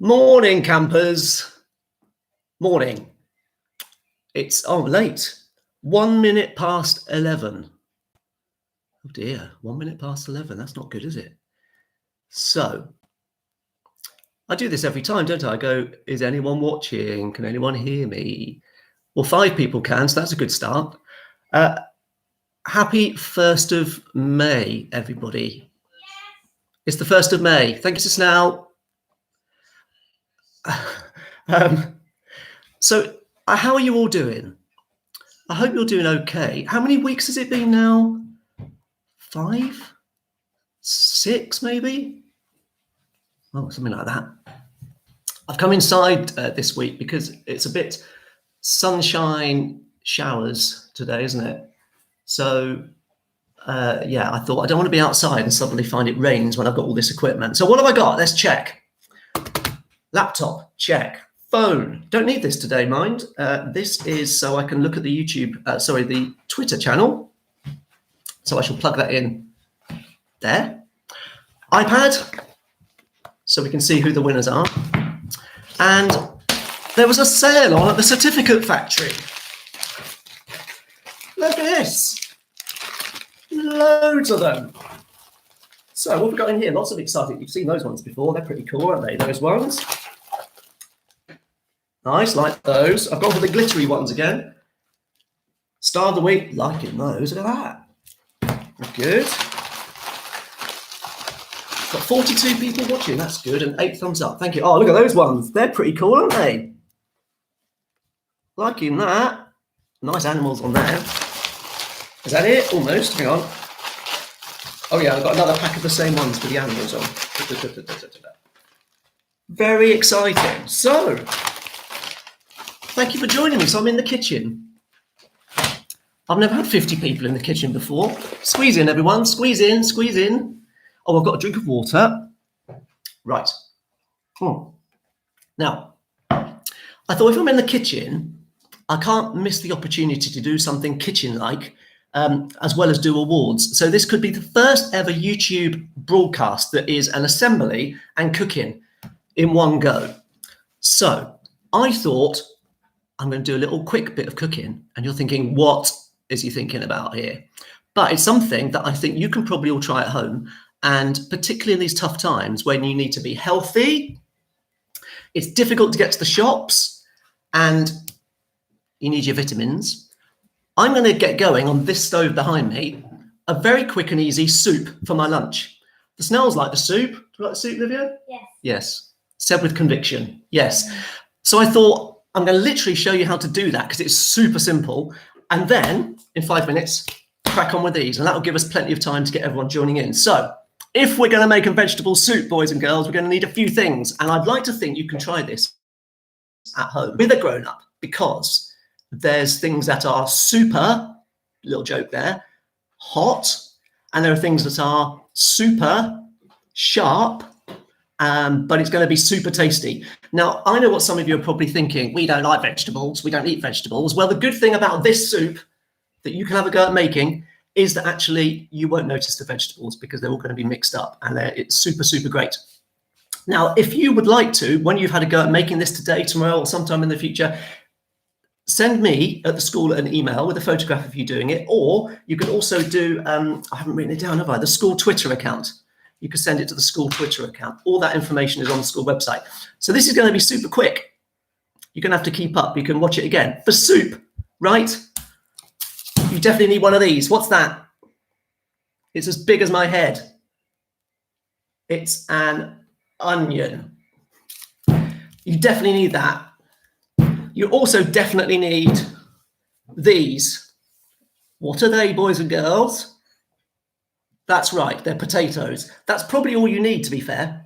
Morning, campers. Morning. It's late. 1 minute past 11. Oh dear, 1 minute past 11. That's not good, is it? So I do this every time, don't I? I go, is anyone watching? Can anyone hear me? Well, 5 people can, so that's a good start. Happy 1st of May, everybody. It's the 1st of May. Thank you, Sis Now. So how are you all doing? I hope you're doing okay. How many weeks has it been now? 5? 6 maybe? Oh, something like that. I've come inside this week because it's a bit sunshine showers today, isn't it? So yeah, I thought I don't want to be outside and suddenly find it rains when I've got all this equipment. So what have I got? Let's check. Laptop, check. Phone, don't need this today, mind. This is so I can look at the the Twitter channel. So I shall plug that in there. iPad, so we can see who the winners are. And there was a sale on at the Certificate Factory. Look at this. Loads of them. So what have we got in here? Lots of exciting. You've seen those ones before. They're pretty cool, aren't they? Those ones. Nice, like those. I've gone for the glittery ones again. Star of the week, liking those. Look at that. Good. Got 42 people watching. That's good. And 8 thumbs up. Thank you. Oh, look at those ones. They're pretty cool, aren't they? Liking that. Nice animals on there. Is that it? Almost. Hang on. Oh, yeah, I've got another pack of the same ones with the animals on. Very exciting. So, thank you for joining me. So I'm in the kitchen. I've never had 50 people in the kitchen before. Squeeze in, everyone. Squeeze in, squeeze in. Oh, I've got a drink of water. Right. Now, I thought if I'm in the kitchen, I can't miss the opportunity to do something kitchen-like, as well as do awards. So this could be the first ever YouTube broadcast that is an assembly and cooking in one go. So I thought I'm going to do a little quick bit of cooking, and you're thinking, what is he thinking about here? But it's something that I think you can probably all try at home, and particularly in these tough times when you need to be healthy, it's difficult to get to the shops, and you need your vitamins. I'm going to get going on this stove behind me, a very quick and easy soup for my lunch. The Snells like the soup. Do you like the soup, Livia? Yes. Yes. Said with conviction. Yes. So I thought I'm going to literally show you how to do that because it's super simple. And then in 5 minutes, crack on with these. And that will give us plenty of time to get everyone joining in. So if we're going to make a vegetable soup, boys and girls, we're going to need a few things. And I'd like to think you can try this at home with a grown-up, because there's things that are super, little joke there, hot, and there are things that are super sharp, but it's going to be super tasty. Now, I know what some of you are probably thinking. We don't like vegetables. We don't eat vegetables. Well, the good thing about this soup that you can have a go at making is that actually you won't notice the vegetables because they're all going to be mixed up, and it's super, super great. Now, if you would like to, when you've had a go at making this today, tomorrow, or sometime in the future, send me at the school an email with a photograph of you doing it, or you can also do, I haven't written it down, have I? The school Twitter account. You can send it to the school Twitter account. All that information is on the school website. So this is going to be super quick. You're going to have to keep up. You can watch it again. For soup, right? You definitely need one of these. What's that? It's as big as my head. It's an onion. You definitely need that. You also definitely need these. What are they, boys and girls? That's right, they're potatoes. That's probably all you need, to be fair.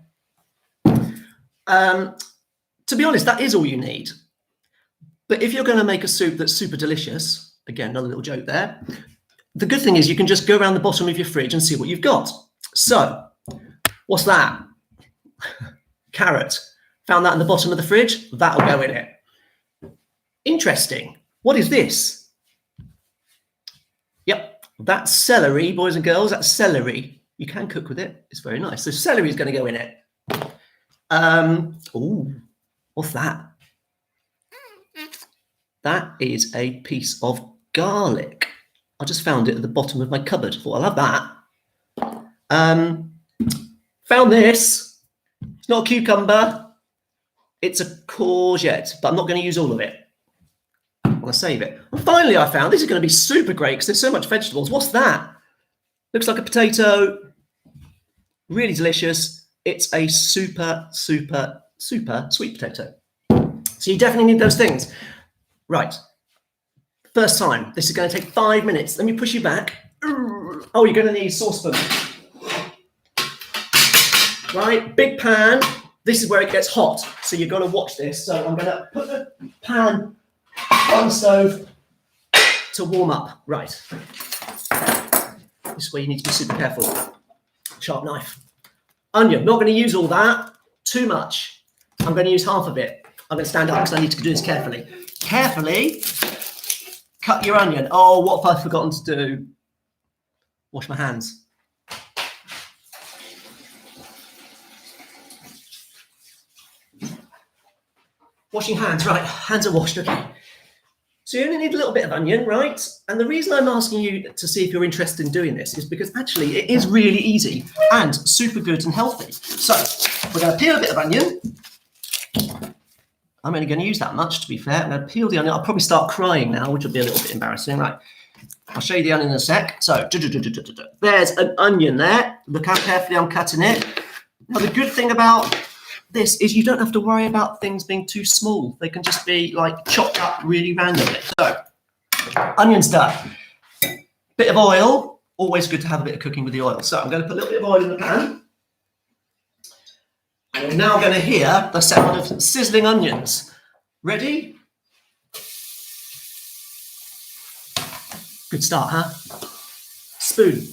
To be honest, that is all you need. But if you're going to make a soup that's super delicious, again, another little joke there, the good thing is you can just go around the bottom of your fridge and see what you've got. So, what's that? Carrot. Found that in the bottom of the fridge? That'll go in it. Interesting. What is this? Yep, that's celery, boys and girls. That's celery. You can cook with it. It's very nice. So celery is going to go in it. Ooh, what's that? That is a piece of garlic. I just found it at the bottom of my cupboard. Thought I'll have that. Found this. It's not a cucumber. It's a courgette, but I'm not going to use all of it. I'm going to save it. And finally, I found this is going to be super great because there's so much vegetables. What's that? Looks like a potato. Really delicious. It's a super, super, super sweet potato. So you definitely need those things. Right. First time. This is going to take 5 minutes. Let me push you back. Oh, you're going to need a saucepan. Right, big pan. This is where it gets hot, so you've got to watch this. So I'm going to put the pan on the stove to warm up. Right. This is where you need to be super careful. Sharp knife. Onion, not going to use all that. Too much. I'm going to use half of it. I'm going to stand up because I need to do this carefully. Carefully cut your onion. Oh, what have I forgotten to do? Wash my hands. Washing hands, right, hands are washed, okay. So you only need a little bit of onion, right? And the reason I'm asking you to see if you're interested in doing this is because actually it is really easy and super good and healthy. So we're going to peel a bit of onion. I'm only going to use that much, to be fair. I'm going to peel the onion. I'll probably start crying now, which will be a little bit embarrassing, right? I'll show you the onion in a sec. So there's an onion there. Look how carefully I'm cutting it. Now the good thing about this is you don't have to worry about things being too small. They can just be like chopped up really randomly. So onions done. Bit of oil, always good to have a bit of cooking with the oil. So I'm going to put a little bit of oil in the pan. And we're now going to hear the sound of sizzling onions. Ready? Good start, huh? Spoon.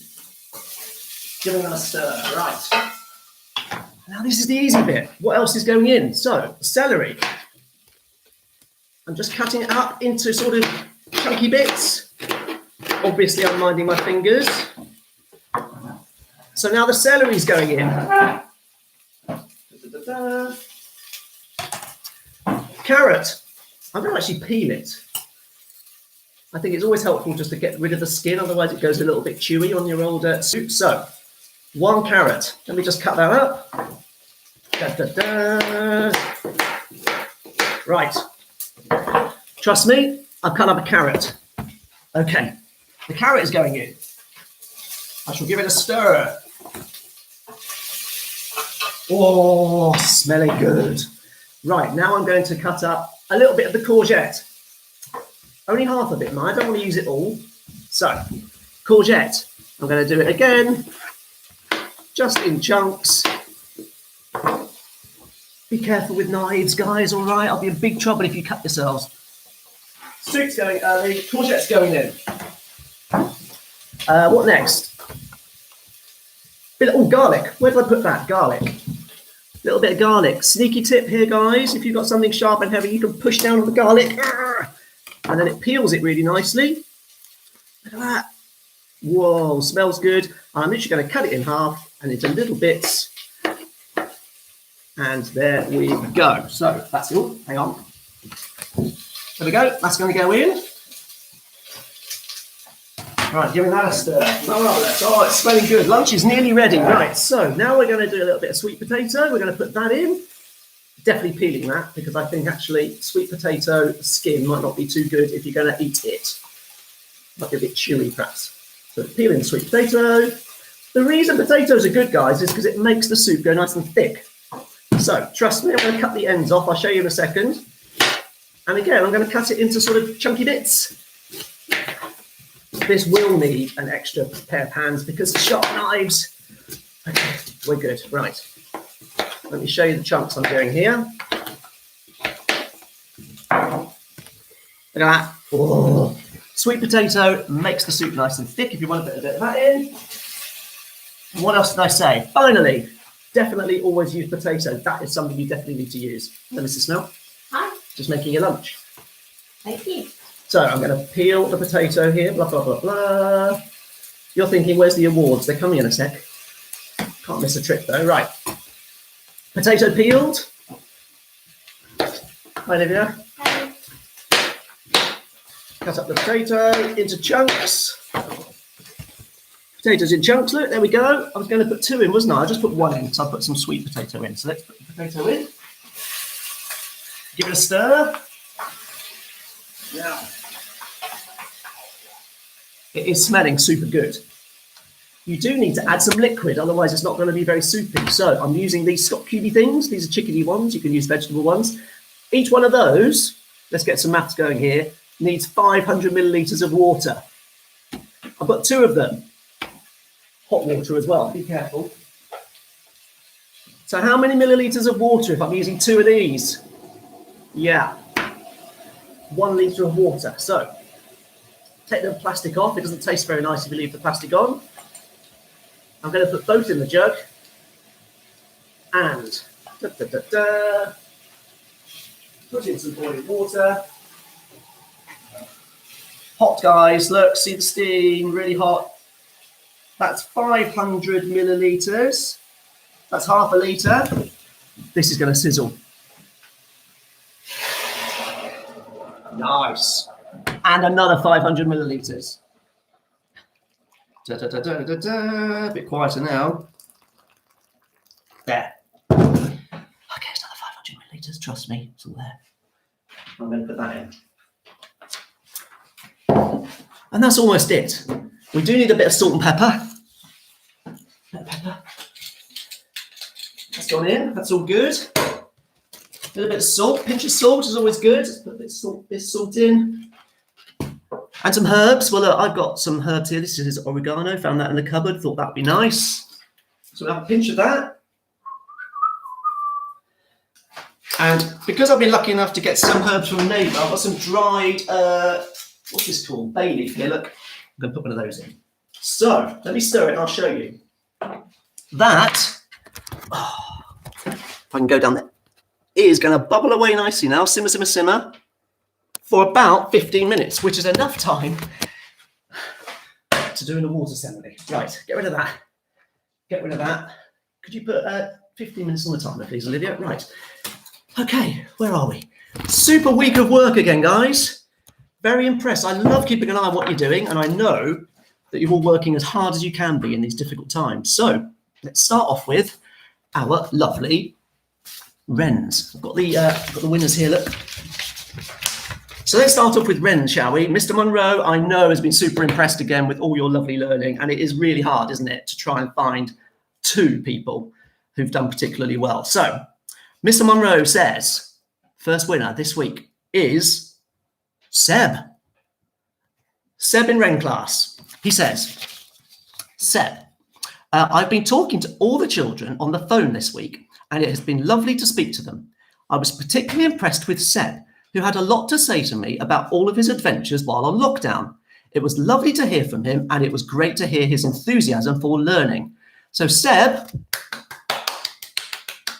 Giving them a stir, right. Now this is the easy bit. What else is going in? So, celery. I'm just cutting it up into sort of chunky bits. Obviously, I'm minding my fingers. So now the celery's going in. Carrot. I'm going to actually peel it. I think it's always helpful just to get rid of the skin, otherwise it goes a little bit chewy on your old soup. So, 1 carrot. Let me just cut that up. Right. Trust me, I've cut up a carrot. Okay. The carrot is going in. I shall give it a stir. Oh, smelling good. Right, now I'm going to cut up a little bit of the courgette. Only half of it, I don't want to use it all. So, courgette. I'm going to do it again. Just in chunks. Be careful with knives, guys, all right? I'll be in big trouble if you cut yourselves. Soup's going early, courgette's going in. What next? Oh, garlic. Where did I put that? Garlic. Little bit of garlic. Sneaky tip here, guys. If you've got something sharp and heavy, you can push down on the garlic. And then it peels it really nicely. Look at that. Whoa, smells good. I'm literally going to cut it in half and into little bits. And there we go. So that's it. Oh, hang on. There we go. That's going to go in. Right, giving that a stir. Marvelous. Oh, it's smelling good. Lunch is nearly ready. Right, so now we're going to do a little bit of sweet potato. We're going to put that in. Definitely peeling that because I think actually sweet potato skin might not be too good if you're going to eat it. Might be a bit chewy perhaps. So peeling the sweet potato. The reason potatoes are good, guys, is because it makes the soup go nice and thick. So trust me, I'm going to cut the ends off. I'll show you in a second. And again, I'm going to cut it into sort of chunky bits. This will need an extra pair of hands because sharp knives. Okay, we're good. Right. Let me show you the chunks I'm doing here. Look at that. Oh. Sweet potato makes the soup nice and thick if you want to put a bit of that in. What else did I say? Finally, definitely always use potato. That is something you definitely need to use. Let me smell. Hi. Just making your lunch. Thank you. So I'm going to peel the potato here, blah, blah, blah, blah. You're thinking, where's the awards? They're coming in a sec. Can't miss a trick though. Right. Potato peeled. Hi, Olivia. Hi. Cut up the potato into chunks. Potatoes in chunks, look, there we go. I was going to put 2 in, wasn't I? I just put 1 in, so I put some sweet potato in. So let's put the potato in. Give it a stir. Now, it is smelling super good. You do need to add some liquid, otherwise it's not going to be very soupy. So I'm using these Scott Cubey things. These are chickadee ones. You can use vegetable ones. Each one of those, let's get some maths going here, needs 500 millilitres of water. I've got 2 of them. Hot water as well, be careful. So how many millilitres of water if I'm using 2 of these? Yeah, 1 litre of water. So take the plastic off. It doesn't taste very nice if you leave the plastic on. I'm going to put both in the jug and put in some boiling water. Hot, guys, look, see the steam, really hot. That's 500 millilitres. That's half a litre. This is going to sizzle. Nice. And another 500 millilitres. A bit quieter now. There. Okay, it's another 500 millilitres. Trust me, it's all there. I'm going to put that in. And that's almost it. We do need a bit of salt and pepper. That's gone in. That's all good. A little bit of salt. Pinch of salt is always good. Let's put a bit of salt in. And some herbs. Well, look, I've got some herbs here. This is oregano. Found that in the cupboard. Thought that would be nice. So we'll have a pinch of that. And because I've been lucky enough to get some herbs from a neighbour, I've got some dried, what's this called? Bay leaf here, look. I'm going to put one of those in. So, let me stir it and I'll show you. That, if I can go down there, is going to bubble away nicely now. Simmer, simmer, simmer. For about 15 minutes, which is enough time to do in a water assembly. Right, get rid of that. Get rid of that. Could you put 15 minutes on the timer, please, Olivia? Right. Okay, where are we? Super week of work again, guys. Very impressed. I love keeping an eye on what you're doing, and I know that you're all working as hard as you can be in these difficult times. So let's start off with our lovely wrens. I've got the winners here, look. So let's start off with wrens, shall we? Mr. Monroe, I know, has been super impressed again with all your lovely learning, and it is really hard, isn't it, to try and find 2 people who've done particularly well. So Mr. Monroe says, first winner this week is Seb. Seb in Wren class. He says, Seb, I've been talking to all the children on the phone this week, and it has been lovely to speak to them. I was particularly impressed with Seb, who had a lot to say to me about all of his adventures while on lockdown. It was lovely to hear from him, and it was great to hear his enthusiasm for learning. So Seb,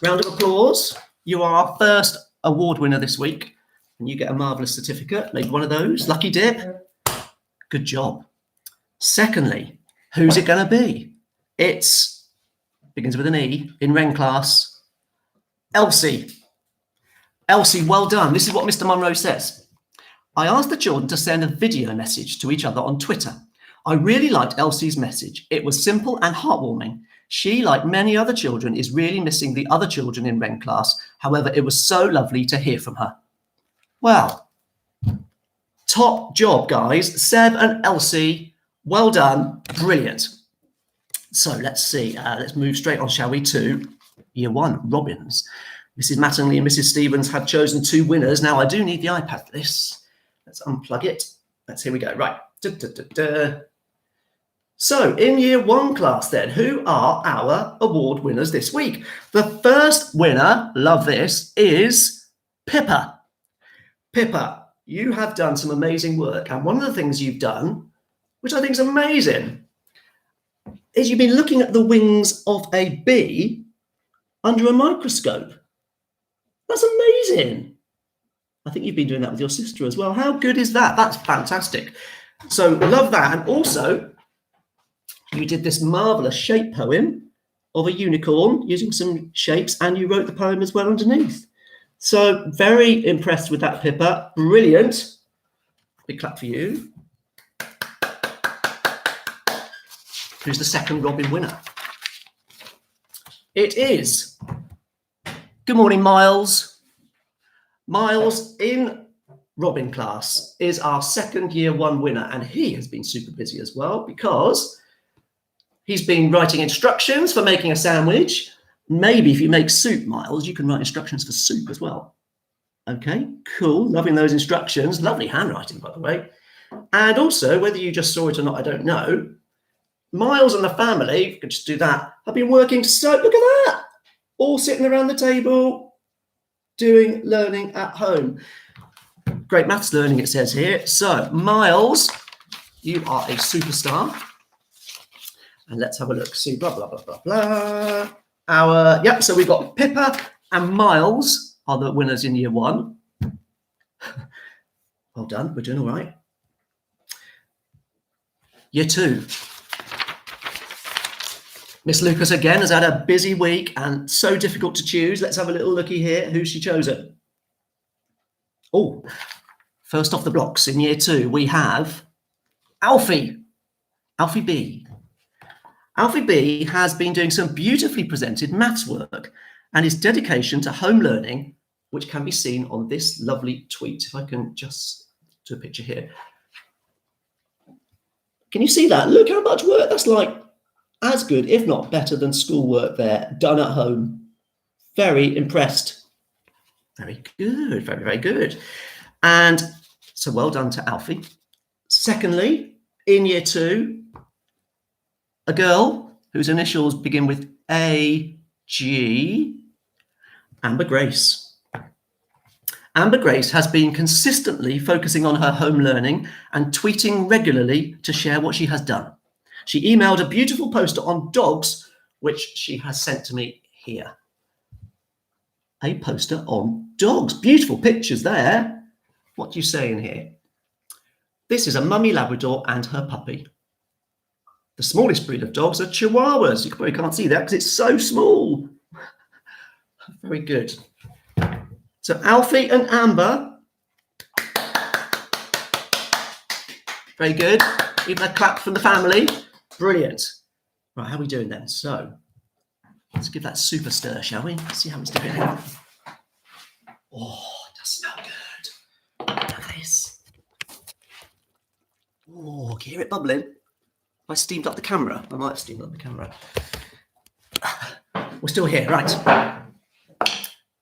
round of applause. You are our first award winner this week, and you get a marvellous certificate, maybe one of those. Lucky dip. Good job. Secondly, who's it going to be? It's, begins with an E, in Wren class, Elsie. Elsie, well done. This is what Mr. Monroe says. I asked the children to send a video message to each other on Twitter. I really liked Elsie's message. It was simple and heartwarming. She, like many other children, is really missing the other children in Wren class. However, it was so lovely to hear from her. Well, top job, guys. Seb and Elsie, well done. Brilliant. So let's see. Let's move straight on, shall we, to Year 1, Robins. Mrs. Mattingly and Mrs. Stevens had chosen 2 winners. Now, I do need the iPad for this. Let's unplug it. Here we go. Right. So, in Year 1 class then, who are our award winners this week? The first winner, love this, is Pippa. Pippa, you have done some amazing work. And one of the things you've done, which I think is amazing, is you've been looking at the wings of a bee under a microscope. That's amazing. I think you've been doing that with your sister as well. How good is that? That's fantastic. So love that. And also, you did this marvellous shape poem of a unicorn using some shapes, and you wrote the poem as well underneath. So very impressed with that, Pippa. Brilliant. Big clap for you. Who's the second Robin winner? It is. Good morning, Miles. Miles in Robin class is our second year one winner, and he has been super busy as well because he's been writing instructions for making a sandwich. Maybe if you make soup, Miles, you can write instructions for soup as well. Okay, cool. Loving those instructions. Lovely handwriting, by the way. And also, whether you just saw it or not, I don't know. Miles and the family, if you could just do that, have been working so, look at that, all sitting around the table, learning at home. Great maths learning, it says here. So, Miles, you are a superstar. And let's have a look. See, blah, blah, blah, blah, blah. So we've got Pippa and Miles are the winners in year one. Well done. We're doing all right. Year two. Miss Lucas again has had a busy week and so difficult to choose. Let's have a little looky here. Who's she chosen? Oh, first off the blocks in year two, we have Alfie. Alfie B. Alfie B has been doing some beautifully presented maths work and his dedication to home learning, which can be seen on this lovely tweet. If I can just do a picture here. Can you see that? Look how much work. That's like as good, if not better than schoolwork there, done at home. Very impressed. Very good, very, very good. And so well done to Alfie. Secondly, in year two, a girl whose initials begin with A-G, Amber Grace. Amber Grace has been consistently focusing on her home learning and tweeting regularly to share what she has done. She emailed a beautiful poster on dogs, which she has sent to me here. A poster on dogs. Beautiful pictures there. What do you say in here? This is a mummy Labrador and her puppy. The smallest breed of dogs are Chihuahuas. You probably can't see that because it's so small. Very good. So Alfie and Amber. Very good. Even a clap from the family. Brilliant. Right, how are we doing then? So let's give that super stir, shall we? Let's see how it's doing. Oh, it does smell good. Look at this. Oh, can you hear it bubbling? I steamed up the camera. I might have steamed up the camera. We're still here, right?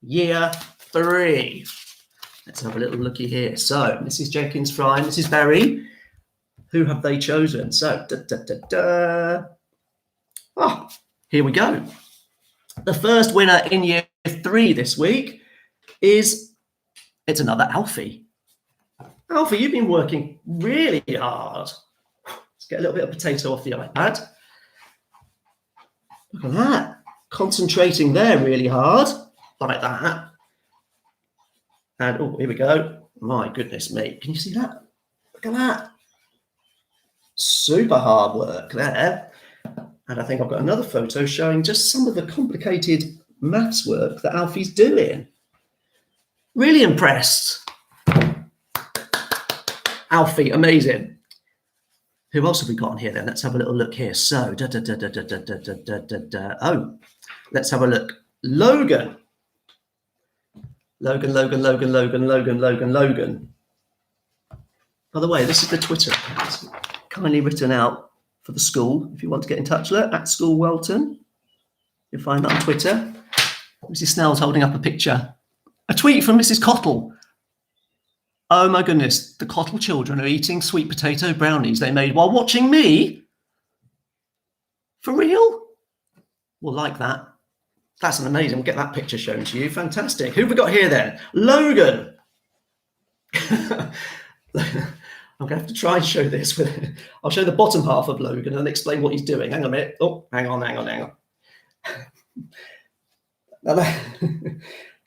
Year three. Let's have a little looky here. So, Mrs. Jenkins Fry, Mrs. Berry, who have they chosen? So, here we go. The first winner in year three this week it's another Alfie. Alfie, you've been working really hard. Let's get a little bit of potato off the iPad. Look at that. Concentrating there really hard, like that. And, oh, here we go. My goodness me. Can you see that? Look at that. Super hard work there. And I think I've got another photo showing just some of the complicated maths work that Alfie's doing. Really impressed. Alfie, amazing. Who else have we got on here then? Let's have a little look here. So, let's have a look. Logan. Logan. By the way, this is the Twitter account. Kindly written out for the school. If you want to get in touch, look, at School Welton. You'll find that on Twitter. Mrs. Snell's holding up a picture. A tweet from Mrs. Cottle. Oh my goodness, the Cottle children are eating sweet potato brownies they made while watching me. For real? We'll like that. That's an amazing. We'll get that picture shown to you. Fantastic. Who have we got here then? Logan. I'm going to have to try and show this. I'll show the bottom half of Logan and explain what he's doing. Hang on a minute. Oh, hang on.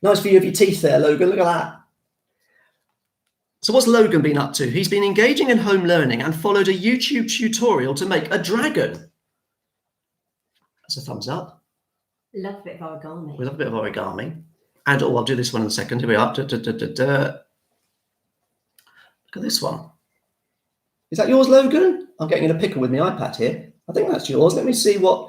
Nice view of your teeth there, Logan. Look at that. So what's Logan been up to? He's been engaging in home learning and followed a YouTube tutorial to make a dragon. That's a thumbs up. Love a bit of origami. We love a bit of origami. And, oh, I'll do this one in a second. Here we are. Look at this one. Is that yours, Logan? I'm getting in a pickle with my iPad here. I think that's yours. Let me see what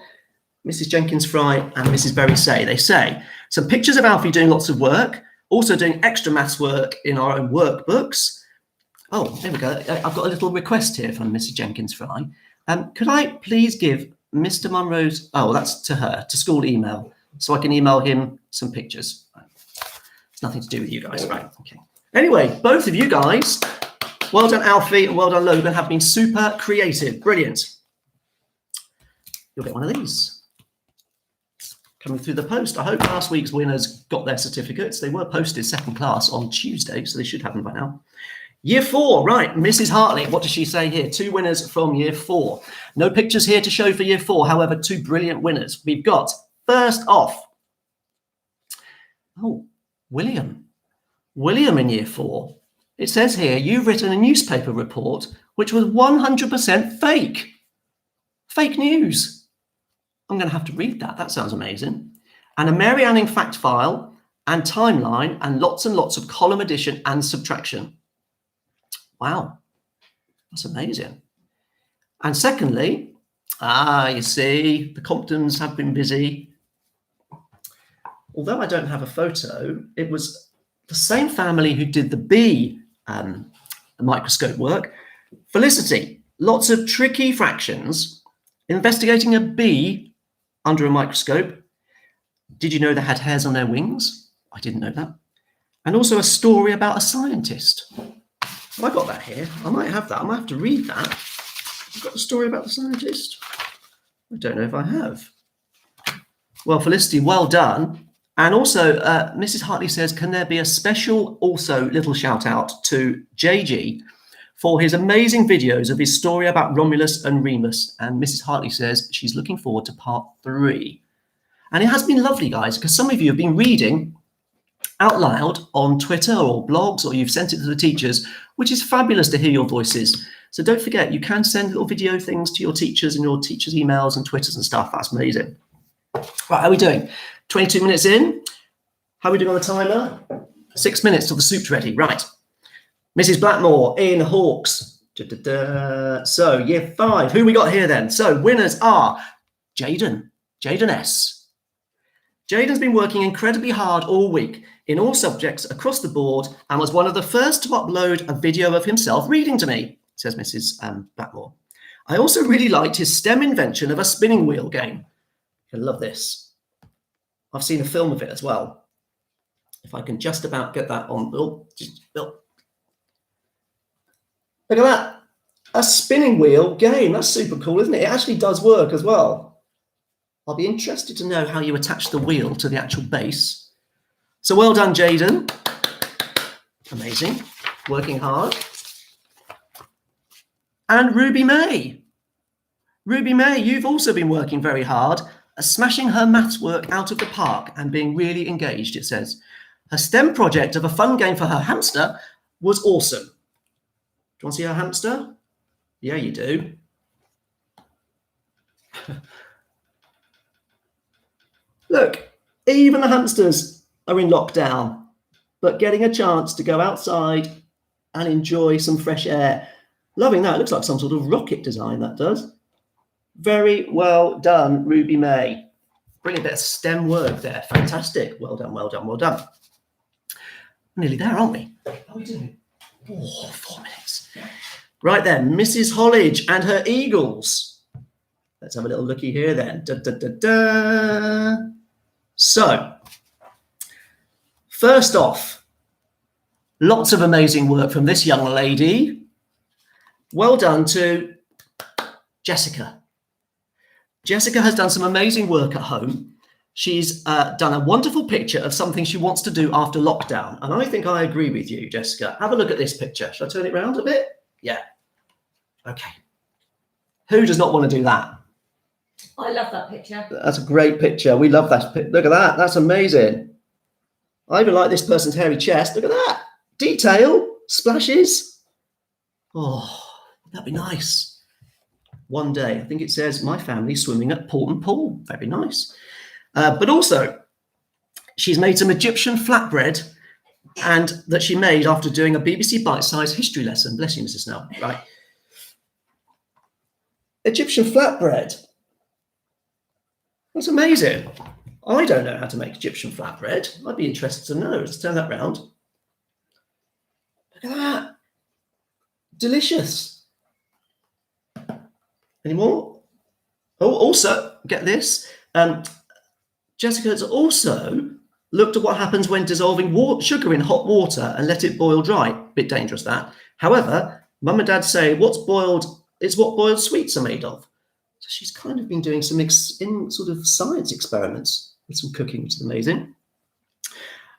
Mrs. Jenkins Fry and Mrs. Berry say. They say, some pictures of Alfie doing lots of work, also doing extra maths work in our own workbooks. Oh, there we go. I've got a little request here from Mrs. Jenkins Fry. Could I please give Mr. Munro's, oh, that's to her, to school email, so I can email him some pictures. It's nothing to do with you guys, right? Okay. Anyway, both of you guys, well done, Alfie, and well done, Logan, have been super creative. Brilliant. You'll get one of these coming through the post. I hope last week's winners got their certificates. They were posted second class on Tuesday, so they should have them by now. Year 4, right, Mrs. Hartley, what does she say here? 2 winners from Year 4. No pictures here to show for Year 4, however, 2 brilliant winners. We've got, first off, oh, William. William in Year 4. It says here, you've written a newspaper report which was 100% fake. Fake news. I'm going to have to read that. That sounds amazing. And a Mary Anning fact file and timeline and lots of column addition and subtraction. Wow, that's amazing. And secondly, you see, the Comptons have been busy. Although I don't have a photo, it was the same family who did the bee microscope work. Felicity, lots of tricky fractions, investigating a bee under a microscope. Did you know they had hairs on their wings? I didn't know that. And also a story about a scientist. Have I got that here? I might have that. I might have to read that. I've got the story about the scientist. I don't know if I have. Well, Felicity, well done. And also, Mrs. Hartley says, can there be a special also little shout out to JG for his amazing videos of his story about Romulus and Remus? And Mrs. Hartley says she's looking forward to part 3. And it has been lovely, guys, because some of you have been reading out loud on Twitter or blogs, or you've sent it to the teachers, which is fabulous to hear your voices. So don't forget, you can send little video things to your teachers and your teachers' emails and Twitters and stuff. That's amazing. Right, how are we doing? 22 minutes in. How are we doing on the timer? 6 minutes till the soup's ready. Right. Mrs. Blackmore in Hawks. So Year 5. Who we got here then? So winners are Jaden S. Jaden's been working incredibly hard all week in all subjects across the board and was one of the first to upload a video of himself reading to me, says Mrs. Blackmore. I also really liked his STEM invention of a spinning wheel game. I love this. I've seen a film of it as well. If I can just about get that on. Look at that. A spinning wheel game. That's super cool, isn't it? It actually does work as well. I'll be interested to know how you attach the wheel to the actual base. So well done, Jaden. Amazing. Working hard. And Ruby May. Ruby May, you've also been working very hard, smashing her maths work out of the park and being really engaged, it says. Her STEM project of a fun game for her hamster was awesome. Do you want to see her hamster? Yeah, you do. Look, even the hamsters are in lockdown, but getting a chance to go outside and enjoy some fresh air. Loving that. It looks like some sort of rocket design, that does. Very well done, Ruby May. Brilliant bit of STEM work there. Fantastic. Well done, well done, well done. Nearly there, aren't we? How are we doing? Oh, 4 minutes. Right then, Mrs. Hollidge and her eagles. Let's have a little looky here then. So, first off, lots of amazing work from this young lady. Well done to Jessica. Jessica has done some amazing work at home. She's done a wonderful picture of something she wants to do after lockdown. And I think I agree with you, Jessica. Have a look at this picture. Shall I turn it around a bit? Yeah. Okay. Who does not want to do that? I love that picture. That's a great picture. We love that. Look at that. That's amazing. I even like this person's hairy chest. Look at that. Detail. Splashes. Oh, that'd be nice. One day, I think it says, my family swimming at Porton Pool. Very nice. But also, she's made some Egyptian flatbread, and that she made after doing a BBC bite-sized history lesson. Bless you, Mrs. Snell. Right. Egyptian flatbread. That's amazing. I don't know how to make Egyptian flatbread. I'd be interested to know. Let's turn that round. Look at that. Delicious. Any more? Oh, also, get this. Jessica has also looked at what happens when dissolving sugar in hot water and let it boil dry. Bit dangerous, that. However, Mum and Dad say what's boiled is what boiled sweets are made of. So she's kind of been doing some sort of science experiments with some cooking, which is amazing.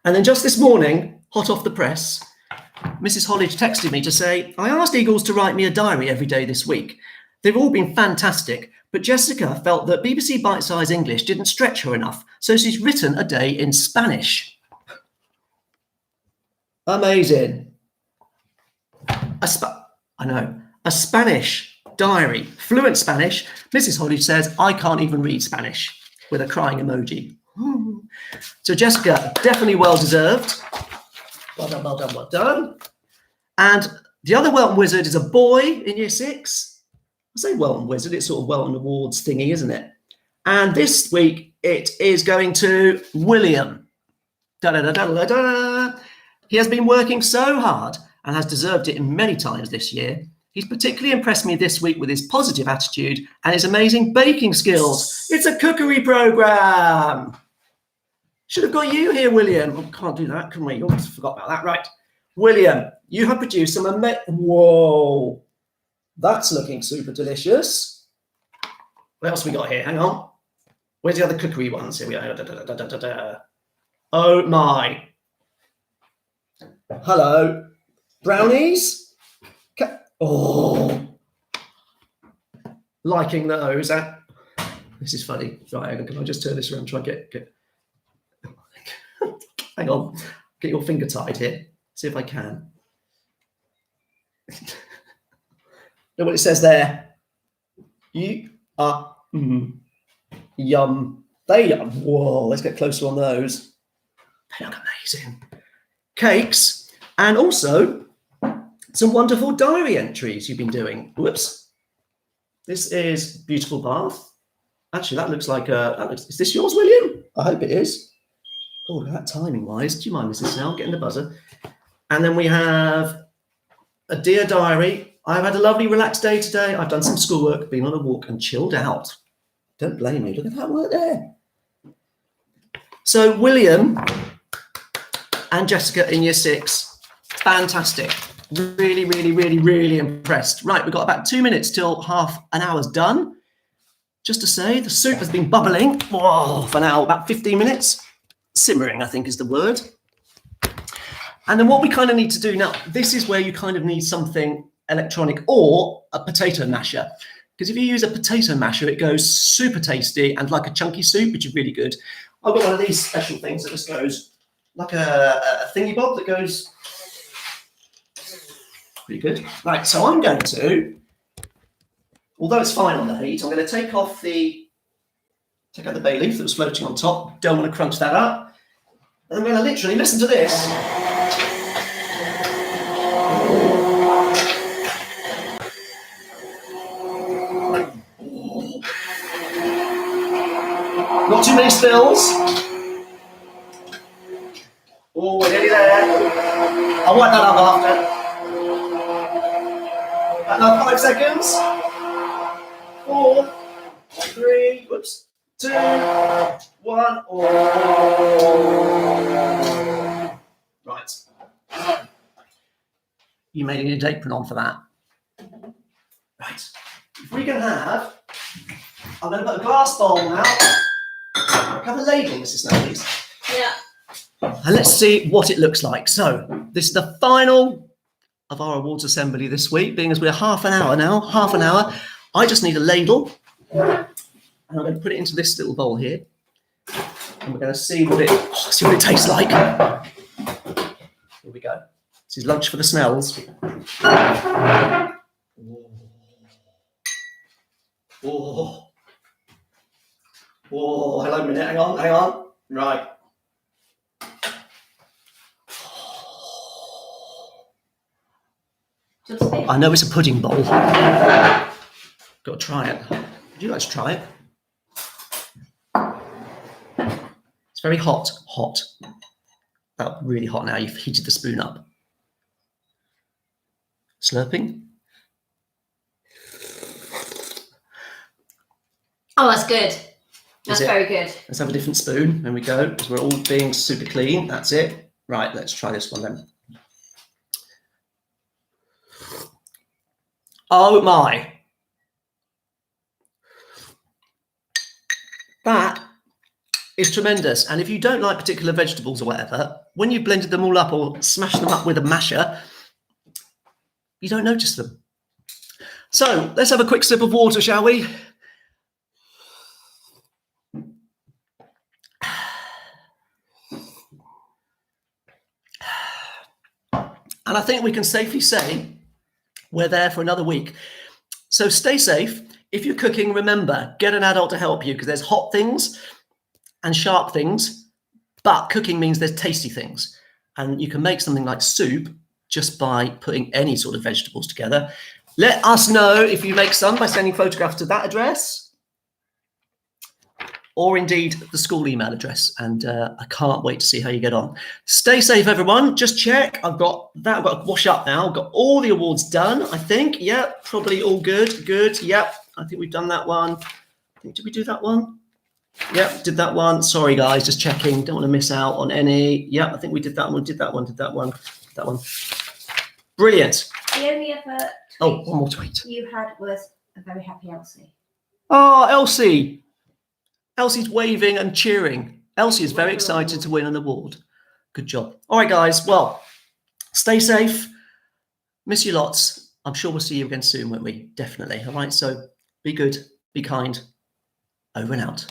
And then just this morning, hot off the press, Mrs. Hollidge texted me to say, I asked Eagles to write me a diary every day this week. They've all been fantastic, but Jessica felt that BBC Bite-Size English didn't stretch her enough, so she's written a day in Spanish. Amazing. I know. A Spanish diary, fluent Spanish. Mrs. Hollidge says, I can't even read Spanish, with a crying emoji. So Jessica, definitely well-deserved. Well done, well done, well done. And the other Welton Wizard is a boy in year 6. I say Welton Wizard, it's sort of Welton Awards thingy, isn't it? And this week it is going to William. Da, da, da, da, da, da. He has been working so hard and has deserved it many times this year. He's particularly impressed me this week with his positive attitude and his amazing baking skills. It's a cookery program. Should have got you here, William. Oh, can't do that, can we? Oh, I forgot about that. Right. William, you have produced some whoa. That's looking super delicious. What else we got here? Hang on. Where's the other cookery ones? Here we go. Da, da, da, da, da, da. Oh my. Hello. Brownies? Oh. Liking those. This is funny. Right, hang on. Can I just turn this around and try and get... Hang on. Get your finger tied here. See if I can. Know what it says there? You are yum. They are. Whoa, let's get closer on those. They look amazing. Cakes, and also some wonderful diary entries you've been doing. Whoops. This is beautiful bath. Actually, that looks like is this yours, William? I hope it is. Oh, look at that timing-wise. Do you mind, Mrs. Snell, getting the buzzer? And then we have a dear diary. I've had a lovely relaxed day today. I've done some schoolwork, been on a walk and chilled out. Don't blame me. Look at that work there. So William and Jessica in year 6, fantastic. Really, really, really, really impressed. Right, we've got about 2 minutes till half an hour's done. Just to say, the soup has been bubbling for now, about 15 minutes. Simmering, I think is the word. And then what we kind of need to do now, this is where you kind of need something electronic or a potato masher. Because if you use a potato masher, it goes super tasty and like a chunky soup, which is really good. I've got one of these special things that just goes like a thingy bob that goes pretty good. Right, so I'm going to, although it's fine on the heat, I'm going to take out the bay leaf that was floating on top. Don't want to crunch that up. And I'm going to literally listen to this. Not too many spills. Oh, we're nearly there. I'll wipe that up after. Another 5 seconds. 4, 3, whoops, 2, 1. Oh. Right. You may need an apron on for that. Right. If we can have, I'm going to put a glass bowl now. Have a ladle, Mrs. Snow, please. Yeah. And let's see what it looks like. So this is the final of our awards assembly this week, being as we're half an hour now. I just need a ladle. And I'm going to put it into this little bowl here. And we're going to see what it tastes like. Here we go. This is lunch for the Snells. Oh. Oh, hello a minute. Hang on. Right. I know it's a pudding bowl. Got to try it. Would you like to try it? It's very hot. Hot. Oh, really hot now. You've heated the spoon up. Slurping. Oh, that's good. That's very good. Let's have a different spoon. There we go. Because we're all being super clean. That's it. Right, let's try this one then. Oh my. That is tremendous. And if you don't like particular vegetables or whatever, when you've blended them all up or smashed them up with a masher, you don't notice them. So let's have a quick sip of water, shall we? And I think we can safely say we're there for another week. So stay safe. If you're cooking, remember, get an adult to help you because there's hot things and sharp things, but cooking means there's tasty things. And you can make something like soup just by putting any sort of vegetables together. Let us know if you make some by sending photographs to that address or indeed the school email address. And I can't wait to see how you get on. Stay safe, everyone. Just check. I've got that. I've got to wash up now. I've got all the awards done, I think. Yeah, probably all good. Good. Yep. I think we've done that one. Did we do that one? Yep, did that one. Sorry, guys, just checking. Don't want to miss out on any. Yep, I think we did that one. Did that one. Did that one. That one. Brilliant. The only other tweet one more tweet you had was a very happy Elsie. Oh, Elsie. Elsie's waving and cheering. Elsie is very excited to win an award. Good job. All right, guys. Well, stay safe. Miss you lots. I'm sure we'll see you again soon, won't we? Definitely. All right. So be good. Be kind. Over and out.